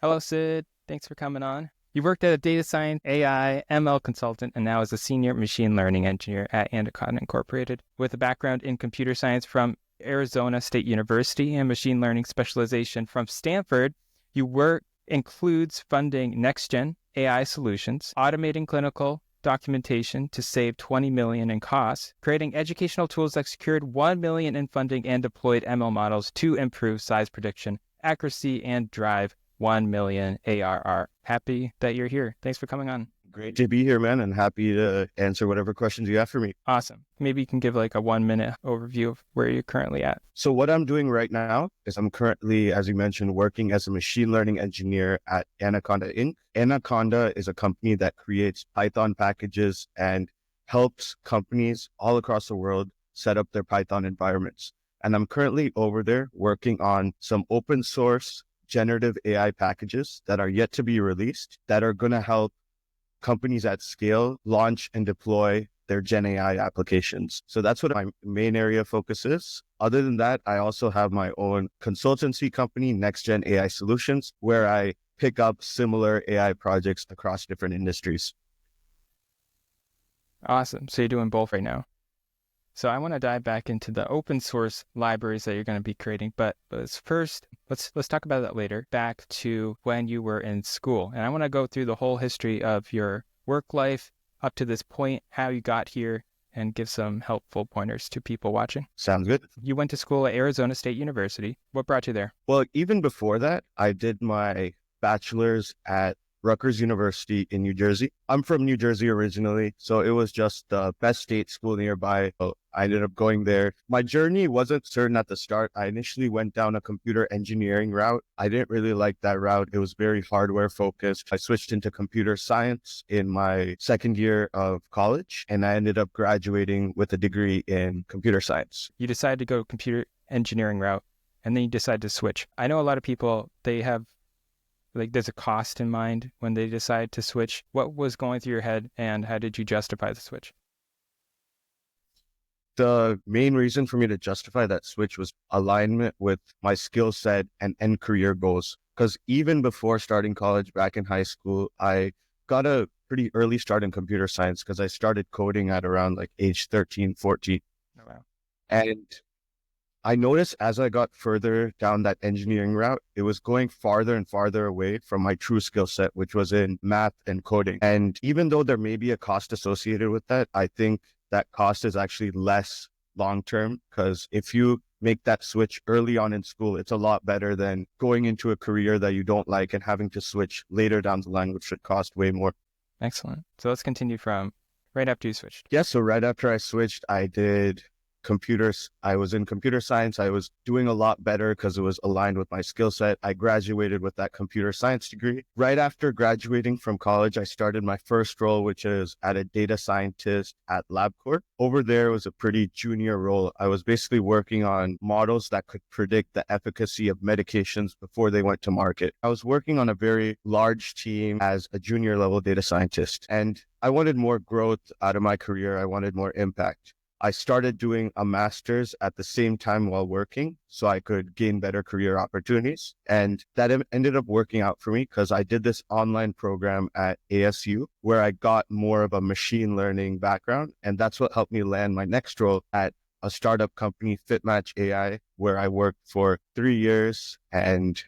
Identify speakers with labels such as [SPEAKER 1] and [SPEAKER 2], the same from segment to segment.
[SPEAKER 1] Hello, Sid. Thanks for coming on. You worked at a data science, AI, ML consultant, and now as a senior machine learning engineer at Anaconda Incorporated, with a background in computer science from Arizona State University and machine learning specialization from Stanford. Your work includes funding next-gen AI solutions, automating clinical documentation to save $20 million in costs, creating educational tools that secured $1 million in funding, and deployed ML models to improve size prediction, accuracy, and drive 1 million ARR. Happy that you're here. Thanks for coming on.
[SPEAKER 2] Great to be here, man, and happy to answer whatever questions you have for me.
[SPEAKER 1] Awesome. Maybe you can give like a 1 minute overview of where you're currently at.
[SPEAKER 2] So what I'm doing right now is I'm currently, as you mentioned, working as a machine learning engineer at Anaconda Inc. Anaconda is a company that creates Python packages and helps companies all across the world set up their Python environments. And I'm currently over there working on some open source generative AI packages that are yet to be released that are going to help companies at scale launch and deploy their Gen AI applications. So that's what my main area of focus is. Other than that, I also have my own consultancy company, Next Gen AI Solutions, where I pick up similar AI projects across different industries.
[SPEAKER 1] Awesome. So you're doing both right now. So I want to dive back into the open source libraries that you're going to be creating, but first, let's talk about that later. Back to when you were in school, and I want to go through the whole history of your work life up to this point, how you got here, and give some helpful pointers to people watching.
[SPEAKER 2] Sounds good.
[SPEAKER 1] You went to school at Arizona State University. What brought you there?
[SPEAKER 2] Well, even before that, I did my bachelor's at Rutgers University in New Jersey. I'm from New Jersey originally, so it was just the best state school nearby. So I ended up going there. My journey wasn't certain at the start. I initially went down a computer engineering route. I didn't really like that route. It was very hardware focused. I switched into computer science in my second year of college, and I ended up graduating with a degree in computer science.
[SPEAKER 1] You decided to go computer engineering route, and then you decided to switch. I know a lot of people, they have there's a cost in mind when they decide to switch. What was going through your head, and how did you justify the switch?
[SPEAKER 2] The main reason for me to justify that switch was alignment with my skill set and end career goals. Because even before starting college back in high school, I got a pretty early start in computer science because I started coding at around like age 13, 14.
[SPEAKER 1] Oh, wow.
[SPEAKER 2] And I noticed as I got further down that engineering route, it was going farther and farther away from my true skill set, which was in math and coding. And even though there may be a cost associated with that, I think that cost is actually less long-term, because if you make that switch early on in school, it's a lot better than going into a career that you don't like and having to switch later down the line, which should cost way more.
[SPEAKER 1] Excellent. So let's continue from right after you switched.
[SPEAKER 2] Yeah, so right after I switched, I was in computer science. I was doing a lot better because it was aligned with my skill set. I graduated with that computer science degree. Right after graduating from college, I started my first role, which is at a data scientist at LabCorp. Over there was a pretty junior role. I was basically working on models that could predict the efficacy of medications before they went to market. I was working on a very large team as a junior level data scientist, and I wanted more growth out of my career. I wanted more impact. I started doing a master's at the same time while working so I could gain better career opportunities. And that ended up working out for me because I did this online program at ASU where I got more of a machine learning background. And that's what helped me land my next role at a startup company, FitMatch AI, where I worked for 3 years. And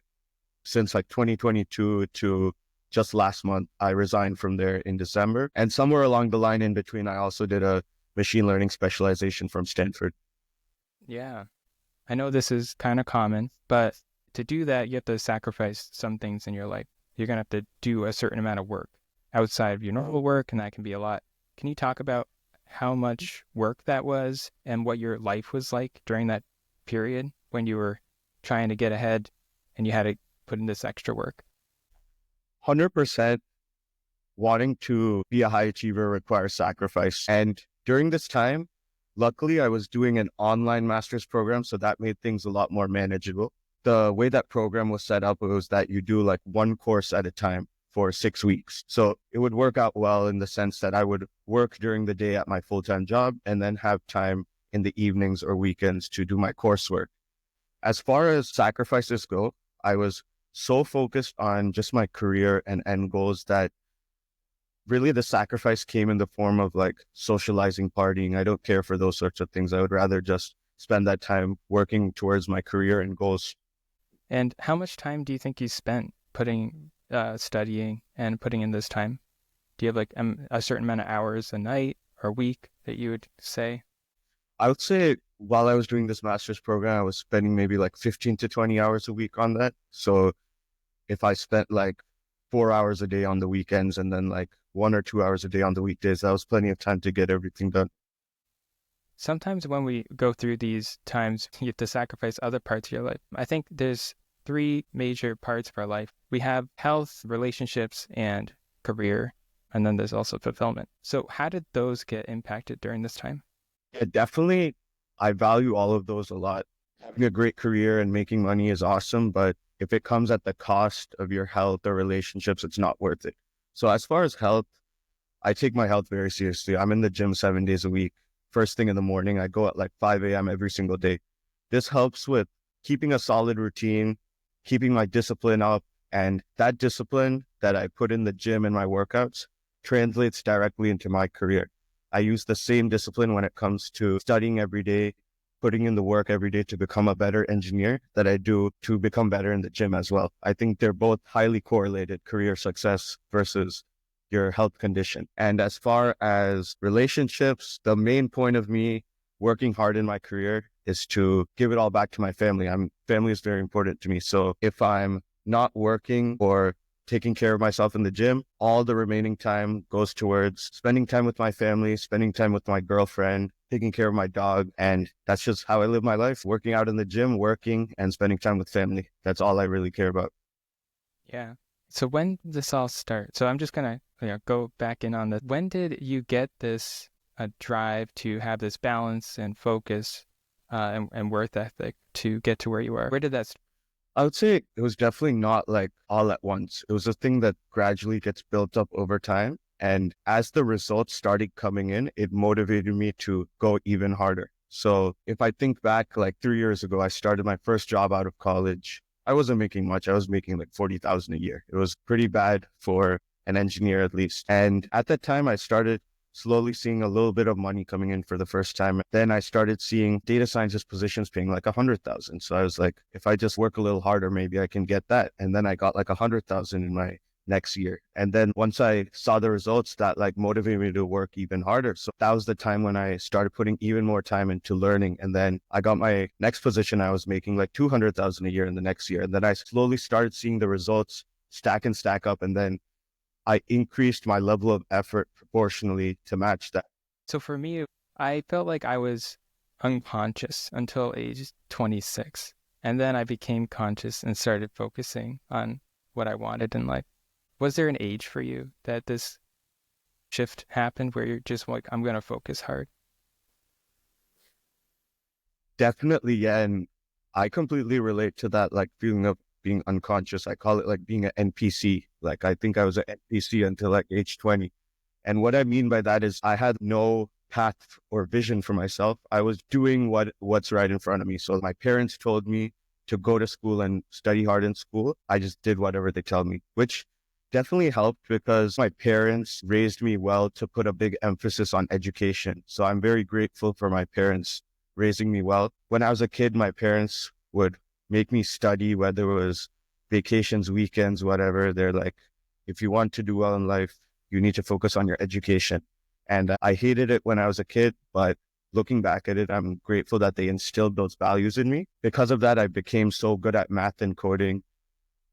[SPEAKER 2] since like 2022 to just last month, I resigned from there in December. And somewhere along the line in between, I also did a machine learning specialization from Stanford.
[SPEAKER 1] Yeah. I know this is kind of common, but to do that, you have to sacrifice some things in your life. You're going to have to do a certain amount of work outside of your normal work, and that can be a lot. Can you talk about how much work that was and what your life was like during that period when you were trying to get ahead and you had to put in this extra work?
[SPEAKER 2] 100% wanting to be a high achiever requires sacrifice. And during this time, luckily, I was doing an online master's program, so that made things a lot more manageable. The way that program was set up was that you do like one course at a time for 6 weeks. So it would work out well in the sense that I would work during the day at my full-time job and then have time in the evenings or weekends to do my coursework. As far as sacrifices go, I was so focused on just my career and end goals that really the sacrifice came in the form of like socializing, partying. I don't care for those sorts of things. I would rather just spend that time working towards my career and goals.
[SPEAKER 1] And how much time do you think you spent studying and putting in this time? Do you have like a certain amount of hours a night or week that you would say?
[SPEAKER 2] I would say while I was doing this master's program, I was spending maybe like 15 to 20 hours a week on that. So if I spent like 4 hours a day on the weekends and then like 1 or 2 hours a day on the weekdays, that was plenty of time to get everything done.
[SPEAKER 1] Sometimes when we go through these times, you have to sacrifice other parts of your life. I think there's three major parts of our life. We have health, relationships, and career. And then there's also fulfillment. So how did those get impacted during this time?
[SPEAKER 2] Yeah, definitely. I value all of those a lot. Having a great career and making money is awesome, but if it comes at the cost of your health or relationships, it's not worth it. So as far as health, I take my health very seriously. I'm in the gym 7 days a week. First thing in the morning, I go at like 5 a.m. every single day. This helps with keeping a solid routine, keeping my discipline up, and that discipline that I put in the gym and my workouts translates directly into my career. I use the same discipline when it comes to studying every day, putting in the work every day to become a better engineer that I do to become better in the gym as well. I think they're both highly correlated, career success versus your health condition. And as far as relationships, the main point of me working hard in my career is to give it all back to my family. Family is very important to me. So if I'm not working or taking care of myself in the gym, all the remaining time goes towards spending time with my family, spending time with my girlfriend, taking care of my dog. And that's just how I live my life, working out in the gym, working and spending time with family. That's all I really care about.
[SPEAKER 1] Yeah. So when did this all start? So I'm just going to go back in on this. When did you get this drive to have this balance and focus and worth ethic to get to where you are? Where did that start?
[SPEAKER 2] I would say it was definitely not like all at once. It was a thing that gradually gets built up over time. And as the results started coming in, it motivated me to go even harder. So if I think back like 3 years ago, I started my first job out of college. I wasn't making much. I was making like 40,000 a year. It was pretty bad for an engineer at least. And at that time, I started slowly seeing a little bit of money coming in for the first time. Then I started seeing data scientist positions paying like 100,000. So I was like, if I just work a little harder, maybe I can get that. And then I got like 100,000 in my next year. And then once I saw the results, that like motivated me to work even harder. So that was the time when I started putting even more time into learning. And then I got my next position. I was making like 200,000 a year in the next year. And then I slowly started seeing the results stack up. And then I increased my level of effort proportionally to match that.
[SPEAKER 1] So for me, I felt like I was unconscious until age 26. And then I became conscious and started focusing on what I wanted in life. Was there an age for you that this shift happened where you're just like, I'm going to focus hard?
[SPEAKER 2] Definitely, yeah. And I completely relate to that like feeling of being unconscious. I call it like being an NPC. Like I think I was an NPC until like age 20. And what I mean by that is I had no path or vision for myself. I was doing what's right in front of me. So my parents told me to go to school and study hard in school. I just did whatever they tell me, which definitely helped because my parents raised me well to put a big emphasis on education. So I'm very grateful for my parents raising me well. When I was a kid, my parents would make me study, whether it was vacations, weekends, whatever. They're like, if you want to do well in life, you need to focus on your education. And I hated it when I was a kid, but looking back at it, I'm grateful that they instilled those values in me. Because of that, I became so good at math and coding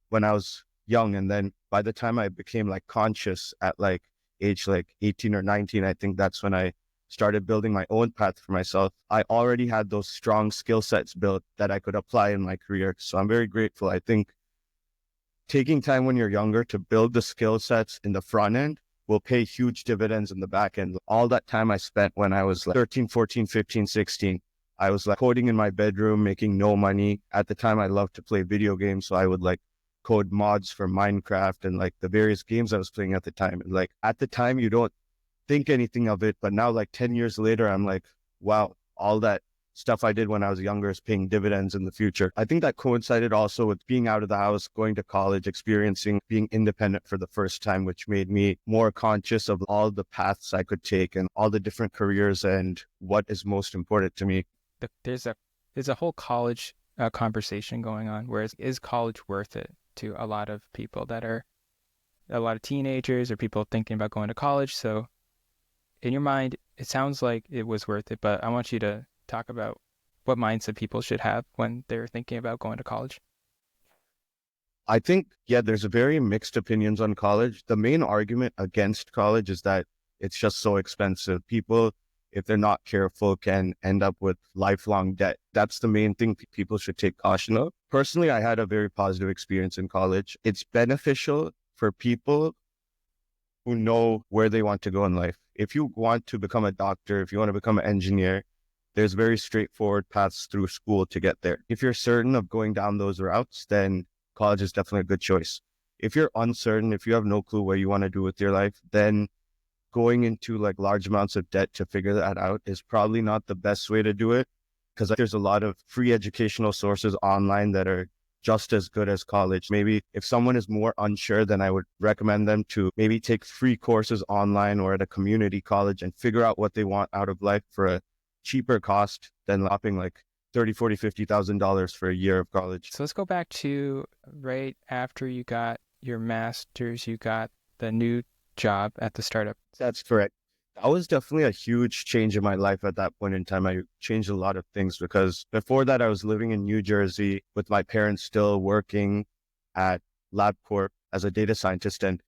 [SPEAKER 2] when I was young. And then by the time I became like conscious at like age like 18 or 19, I think that's when I started building my own path for myself. I already had those strong skill sets built that I could apply in my career. So I'm very grateful. I think taking time when you're younger to build the skill sets in the front end will pay huge dividends in the back end. All that time I spent when I was like 13, 14, 15, 16, I was like coding in my bedroom, making no money. At the time, I loved to play video games. So I would like code mods for Minecraft and like the various games I was playing at the time. And like at the time, you don't think anything of it. But now like 10 years later, I'm like, wow, all that stuff I did when I was younger is paying dividends in the future. I think that coincided also with being out of the house, going to college, experiencing being independent for the first time, which made me more conscious of all the paths I could take and all the different careers and what is most important to me.
[SPEAKER 1] There's a whole college conversation going on, where is college worth it to a lot of people that are a lot of teenagers or people thinking about going to college. So in your mind, it sounds like it was worth it, but I want you to talk about what mindset people should have when they're thinking about going to college.
[SPEAKER 2] I think, yeah, there's a very mixed opinions on college. The main argument against college is that it's just so expensive. People, if they're not careful, can end up with lifelong debt. That's the main thing people should take caution of. Personally, I had a very positive experience in college. It's beneficial for people who know where they want to go in life. If you want to become a doctor, if you want to become an engineer, there's very straightforward paths through school to get there. If you're certain of going down those routes, then college is definitely a good choice. If you're uncertain, if you have no clue what you want to do with your life, then going into like large amounts of debt to figure that out is probably not the best way to do it, because there's a lot of free educational sources online that are just as good as college. Maybe if someone is more unsure, then I would recommend them to maybe take free courses online or at a community college and figure out what they want out of life for a cheaper cost than lopping like $30,000, $40,000 for a year of college.
[SPEAKER 1] So let's go back to right after you got your master's, you got the new job at the startup.
[SPEAKER 2] That's correct. That was definitely a huge change in my life at that point in time. I changed a lot of things because before that, I was living in New Jersey with my parents still working at LabCorp as a data scientist. And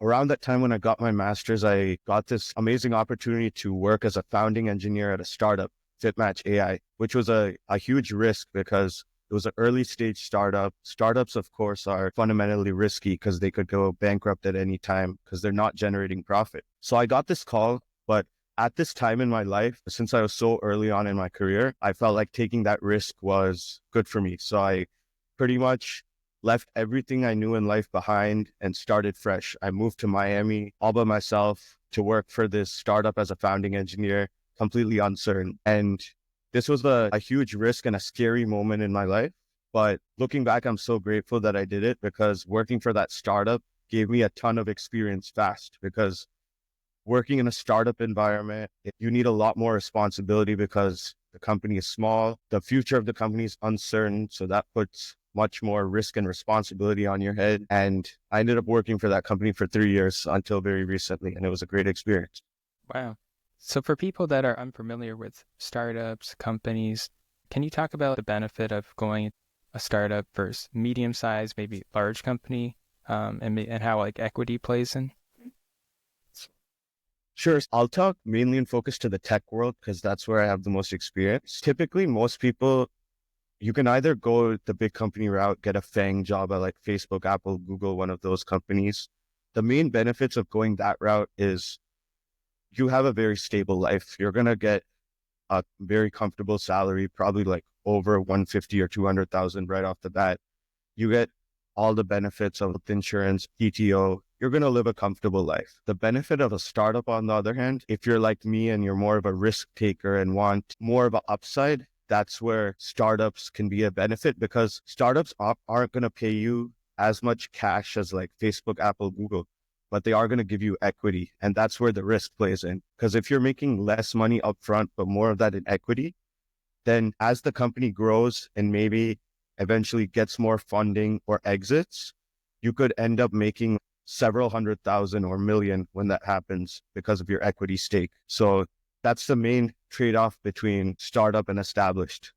[SPEAKER 2] around that time when I got my master's, I got this amazing opportunity to work as a founding engineer at a startup, FitMatch AI, which was a huge risk because it was an early stage startup. Startups, of course, are fundamentally risky because they could go bankrupt at any time because they're not generating profit. So I got this call, but at this time in my life, since I was so early on in my career, I felt like taking that risk was good for me. So I pretty much left everything I knew in life behind and started fresh. I moved to Miami all by myself to work for this startup as a founding engineer, completely uncertain. And this was a huge risk and a scary moment in my life. But looking back, I'm so grateful that I did it because working for that startup gave me a ton of experience fast. Because working in a startup environment, you need a lot more responsibility because the company is small. The future of the company is uncertain. So that puts much more risk and responsibility on your head. And I ended up working for that company for 3 years until very recently. And it was a great experience.
[SPEAKER 1] Wow. So for people that are unfamiliar with startups, companies, can you talk about the benefit of going a startup versus medium-sized, maybe large company, and how like equity plays in?
[SPEAKER 2] Sure. I'll talk mainly and focus to the tech world because that's where I have the most experience. Typically, most people, you can either go the big company route, get a FANG job at like Facebook, Apple, Google, one of those companies. The main benefits of going that route is you have a very stable life. You're going to get a very comfortable salary, probably like over 150 or 200,000 right off the bat. You get all the benefits of insurance, PTO. You're going to live a comfortable life. The benefit of a startup, on the other hand, if you're like me and you're more of a risk taker and want more of an upside, that's where startups can be a benefit because startups aren't going to pay you as much cash as like Facebook, Apple, Google, but they are going to give you equity. And that's where the risk plays in. Because if you're making less money upfront, but more of that in equity, then as the company grows and maybe eventually gets more funding or exits, you could end up making several 100,000 or million when that happens because of your equity stake. So that's the main trade-off between startup and established.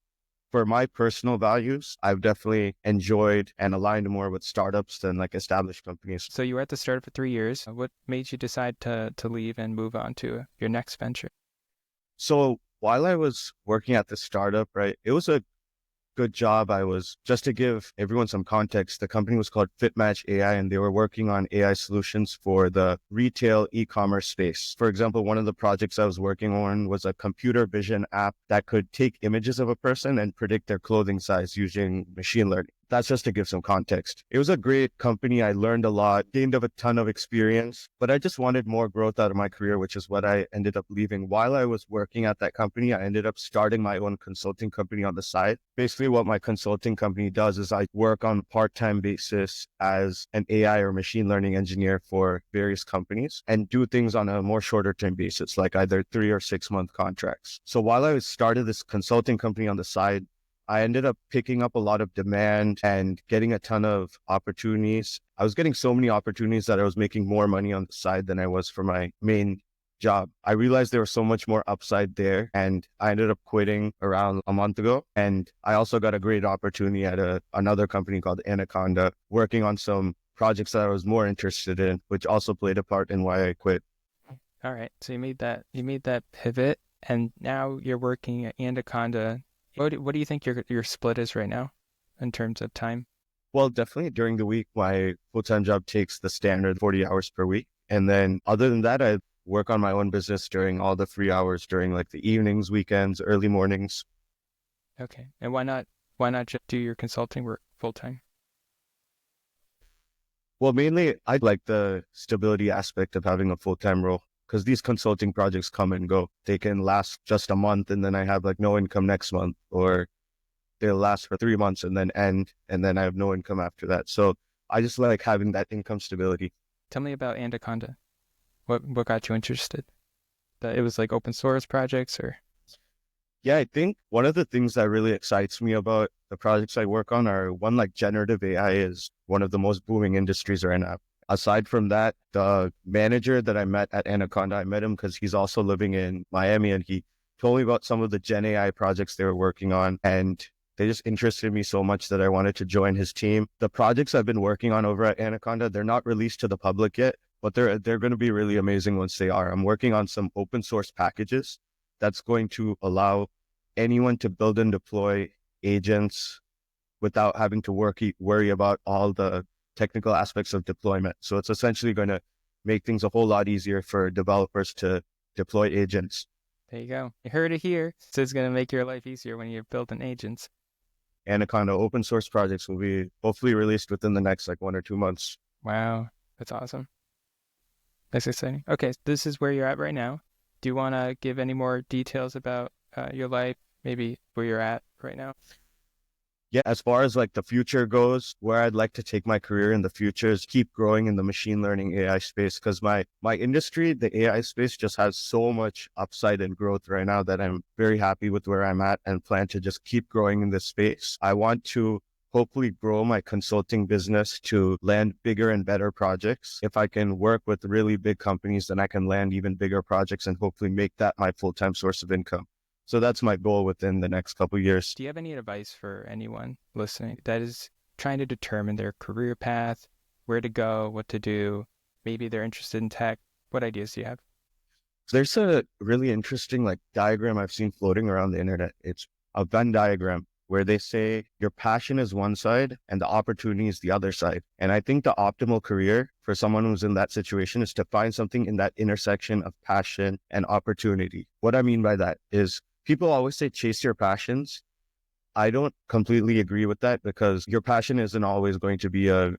[SPEAKER 2] For my personal values, I've definitely enjoyed and aligned more with startups than like established companies.
[SPEAKER 1] So you were at the startup for 3 years. What made you decide to leave and move on to your next venture?
[SPEAKER 2] So while I was working at the startup, right, it was a good job. Just to give everyone some context, the company was called FitMatch AI, and they were working on AI solutions for the retail e-commerce space. For example, one of the projects I was working on was a computer vision app that could take images of a person and predict their clothing size using machine learning. That's just to give some context. It was a great company. I learned a lot, gained a ton of experience, but I just wanted more growth out of my career, which is what I ended up leaving. While I was working at that company, I ended up starting my own consulting company on the side. Basically, what my consulting company does is I work on a part-time basis as an AI or machine learning engineer for various companies and do things on a more shorter term basis, like either 3 or 6 month contracts. So while I started this consulting company on the side, I ended up picking up a lot of demand and getting a ton of opportunities. I was getting so many opportunities that I was making more money on the side than I was for my main job. I realized there was so much more upside there, and I ended up quitting around a month ago. And I also got a great opportunity at another company called Anaconda, working on some projects that I was more interested in, which also played a part in why I quit.
[SPEAKER 1] All right. So you made that pivot, and now you're working at Anaconda. What do you think your split is right now in terms of time?
[SPEAKER 2] Well, definitely during the week, my full-time job takes the standard 40 hours per week. And then other than that, I work on my own business during all the free hours during like the evenings, weekends, early mornings.
[SPEAKER 1] Okay. And why not just do your consulting work full time?
[SPEAKER 2] Well, mainly I like the stability aspect of having a full-time role because these consulting projects come and go. They can last just a month and then I have like no income next month, or they'll last for 3 months and then end, and then I have no income after that. So I just like having that income stability.
[SPEAKER 1] Tell me about Anaconda. What got you interested? That it was like open source projects or
[SPEAKER 2] Yeah, I think one of the things that really excites me about the projects I work on are one, like generative AI is one of the most booming industries right now. Aside from that, the manager that I met at Anaconda, I met him because he's also living in Miami, and he told me about some of the Gen AI projects they were working on. And they just interested me so much that I wanted to join his team. The projects I've been working on over at Anaconda, they're not released to the public yet, but they're going to be really amazing once they are. I'm working on some open source packages that's going to allow anyone to build and deploy agents without having to worry about all the technical aspects of deployment. So it's essentially going to make things a whole lot easier for developers to deploy agents.
[SPEAKER 1] there you go. You heard it here. So it's gonna make your life easier when you're building agents.
[SPEAKER 2] Anaconda open source projects will be hopefully released within the next like 1 or 2 months.
[SPEAKER 1] Wow, that's awesome. That's exciting. Okay, this is where you're at right now. Do you want to give any more details about your life, maybe where you're at right now?
[SPEAKER 2] Yeah, as far as like the future goes, where I'd like to take my career in the future is keep growing in the machine learning AI space, because my industry, the AI space, just has so much upside and growth right now that I'm very happy with where I'm at and plan to just keep growing in this space. I want to hopefully grow my consulting business to land bigger and better projects. If I can work with really big companies, then I can land even bigger projects and hopefully make that my full-time source of income. So that's my goal within the next couple of years.
[SPEAKER 1] Do you have any advice for anyone listening that is trying to determine their career path, where to go, what to do? Maybe they're interested in tech. What ideas do you have?
[SPEAKER 2] There's a really interesting like diagram I've seen floating around the internet. It's a Venn diagram where they say your passion is one side and the opportunity is the other side. And I think the optimal career for someone who's in that situation is to find something in that intersection of passion and opportunity. What I mean by that is people always say chase your passions. I don't completely agree with that, because your passion isn't always going to be a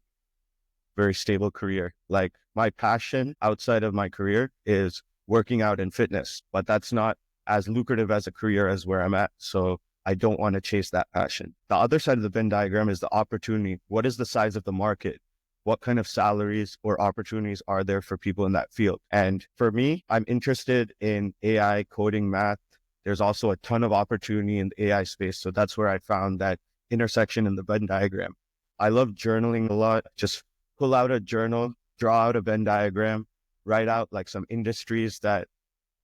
[SPEAKER 2] very stable career. Like my passion outside of my career is working out and fitness, but that's not as lucrative as a career as where I'm at. So I don't want to chase that passion. The other side of the Venn diagram is the opportunity. What is the size of the market? What kind of salaries or opportunities are there for people in that field? And for me, I'm interested in AI, coding, math. There's also a ton of opportunity in the AI space. So that's where I found that intersection in the Venn diagram. I love journaling a lot. Just pull out a journal, draw out a Venn diagram, write out like some industries that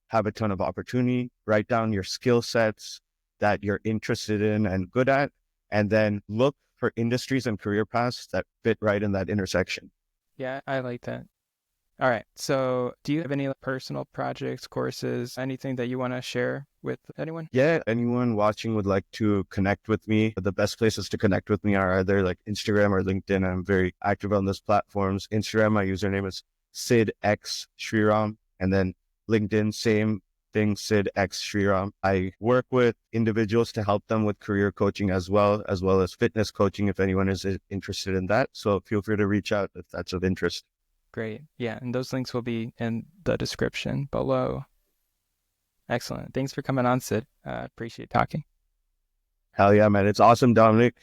[SPEAKER 2] have a ton of opportunity, write down your skill sets that you're interested in and good at, and then look for industries and career paths that fit right in that intersection.
[SPEAKER 1] Yeah, I like that. All right. So do you have any personal projects, courses, anything that you want to share with anyone?
[SPEAKER 2] Yeah, anyone watching would like to connect with me. The best places to connect with me are either like Instagram or LinkedIn. I'm very active on those platforms. Instagram, my username is Sid X Sriram, and then LinkedIn, same everything Sid X Sriram. I work with individuals to help them with career coaching as well as fitness coaching if anyone is interested in that. So feel free to reach out if that's of interest.
[SPEAKER 1] Great. Yeah, and those links will be in the description below. Excellent. Thanks for coming on, Sid. Appreciate talking.
[SPEAKER 2] Hell yeah, man. It's awesome, Dominic.